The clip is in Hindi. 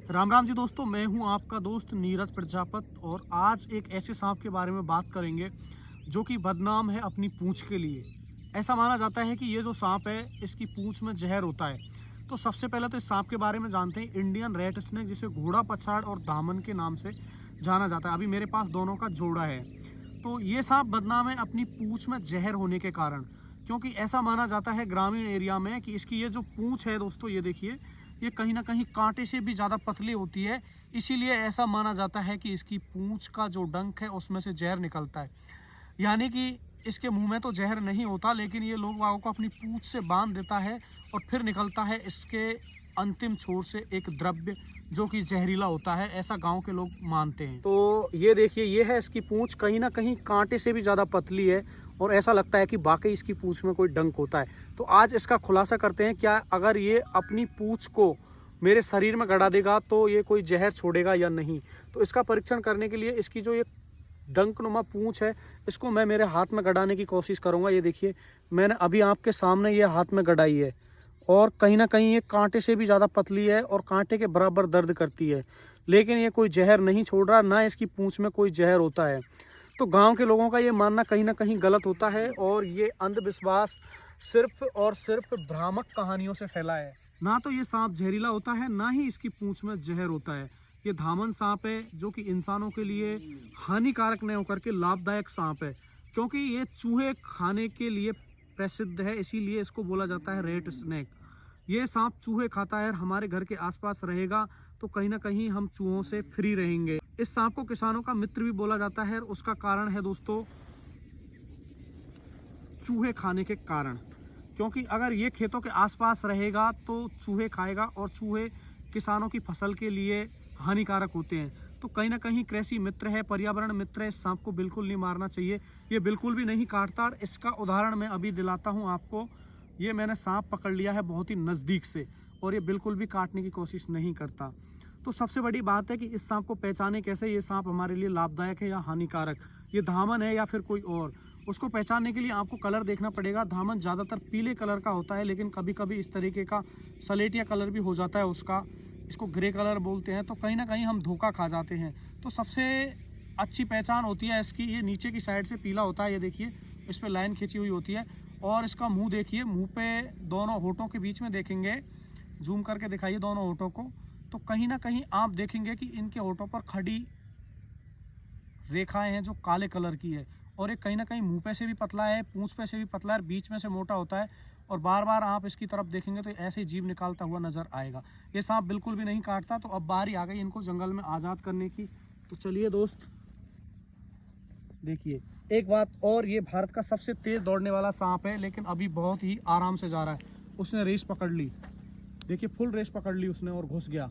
राम राम जी दोस्तों, मैं हूं आपका दोस्त नीरज प्रजापत और आज एक ऐसे सांप के बारे में बात करेंगे जो कि बदनाम है अपनी पूंछ के लिए। ऐसा माना जाता है कि ये जो सांप है इसकी पूंछ में जहर होता है। तो सबसे पहले तो इस सांप के बारे में जानते हैं। इंडियन रेड स्नेक, जिसे घोड़ा पछाड़ और दामन के नाम से जाना जाता है। अभी मेरे पास दोनों का जोड़ा है। तो ये सांप बदनाम है अपनी पूंछ में जहर होने के कारण, क्योंकि ऐसा माना जाता है ग्रामीण एरिया में कि इसकी ये जो पूंछ है दोस्तों, ये देखिए, ये कहीं ना कहीं कांटे से भी ज़्यादा पतली होती है। इसीलिए ऐसा माना जाता है कि इसकी पूंछ का जो डंक है उसमें से जहर निकलता है। यानी कि इसके मुंह में तो जहर नहीं होता, लेकिन ये लोग वागों को अपनी पूंछ से बांध देता है और फिर निकलता है इसके अंतिम छोर से एक द्रव्य जो कि जहरीला होता है। ऐसा गांव के लोग मानते हैं। तो ये देखिए, ये है इसकी पूंछ, कहीं ना कहीं कांटे से भी ज़्यादा पतली है और ऐसा लगता है कि वाकई इसकी पूंछ में कोई डंक होता है। तो आज इसका खुलासा करते हैं, क्या अगर ये अपनी पूंछ को मेरे शरीर में गड़ा देगा तो ये कोई जहर छोड़ेगा या नहीं। तो इसका परीक्षण करने के लिए इसकी जो ये डंकनुमा पूंछ है, इसको मैं मेरे हाथ में गड़ाने की कोशिश करूंगा। ये देखिए, मैंने अभी आपके सामने ये हाथ में गड़ाई है और कहीं ना कहीं ये कांटे से भी ज़्यादा पतली है और कांटे के बराबर दर्द करती है, लेकिन ये कोई जहर नहीं छोड़ रहा, ना इसकी पूंछ में कोई जहर होता है। तो गांव के लोगों का ये मानना कहीं ना कहीं गलत होता है और ये अंधविश्वास सिर्फ और सिर्फ भ्रामक कहानियों से फैला है। ना तो ये सांप जहरीला होता है, ना ही इसकी पूंछ में जहर होता है। ये धामन सांप है जो कि इंसानों के लिए हानिकारक नहीं होकर के लाभदायक सांप है, क्योंकि ये चूहे खाने के लिए प्रसिद्ध है, इसीलिए इसको बोला जाता है रेड स्नेक। ये सांप चूहे खाता है और हमारे घर के आसपास रहेगा तो कहीं ना कहीं हम चूहों से फ्री रहेंगे। इस सांप को किसानों का मित्र भी बोला जाता है और उसका कारण है दोस्तों चूहे खाने के कारण, क्योंकि अगर ये खेतों के आसपास रहेगा तो चूहे खाएगा और चूहे किसानों की फसल के लिए हानिकारक होते हैं। तो कहीं ना कहीं कृषि मित्र है, पर्यावरण मित्र है, इस सांप को बिल्कुल नहीं मारना चाहिए। ये बिल्कुल भी नहीं काटता और इसका उदाहरण मैं अभी दिलाता हूँ आपको। ये मैंने सांप पकड़ लिया है बहुत ही नज़दीक से और ये बिल्कुल भी काटने की कोशिश नहीं करता। तो सबसे बड़ी बात है कि इस सांप को पहचाने कैसे, ये सांप हमारे लिए लाभदायक है या हानिकारक, ये धामन है या फिर कोई और। उसको पहचानने के लिए आपको कलर देखना पड़ेगा। धामन ज़्यादातर पीले कलर का होता है, लेकिन कभी कभी इस तरीके का सलेटिया कलर भी हो जाता है उसका, इसको ग्रे कलर बोलते हैं। तो कहीं ना कहीं हम धोखा खा जाते हैं। तो सबसे अच्छी पहचान होती है इसकी, ये नीचे की साइड से पीला होता है, ये देखिए इस पर लाइन खींची हुई होती है। और इसका मुंह देखिए, मुंह पे दोनों होठों के बीच में देखेंगे, जूम करके दिखाइए दोनों होठों को, तो कहीं ना कहीं आप देखेंगे कि इनके होठों पर खड़ी रेखाएं हैं जो काले कलर की है। और ये कहीं ना कहीं मुंह पे से भी पतला है, पूंछ पे से भी पतला है, बीच में से मोटा होता है। और बार बार आप इसकी तरफ देखेंगे तो ऐसे ही जीभ निकालता हुआ नजर आएगा। ये सांप बिल्कुल भी नहीं काटता। तो अब बारी आ गई इनको जंगल में आज़ाद करने की। तो चलिए दोस्त, देखिए एक बात और, ये भारत का सबसे तेज दौड़ने वाला सांप है, लेकिन अभी बहुत ही आराम से जा रहा है। उसने रेस पकड़ ली, देखिए फुल रेस पकड़ ली उसने और घुस गया।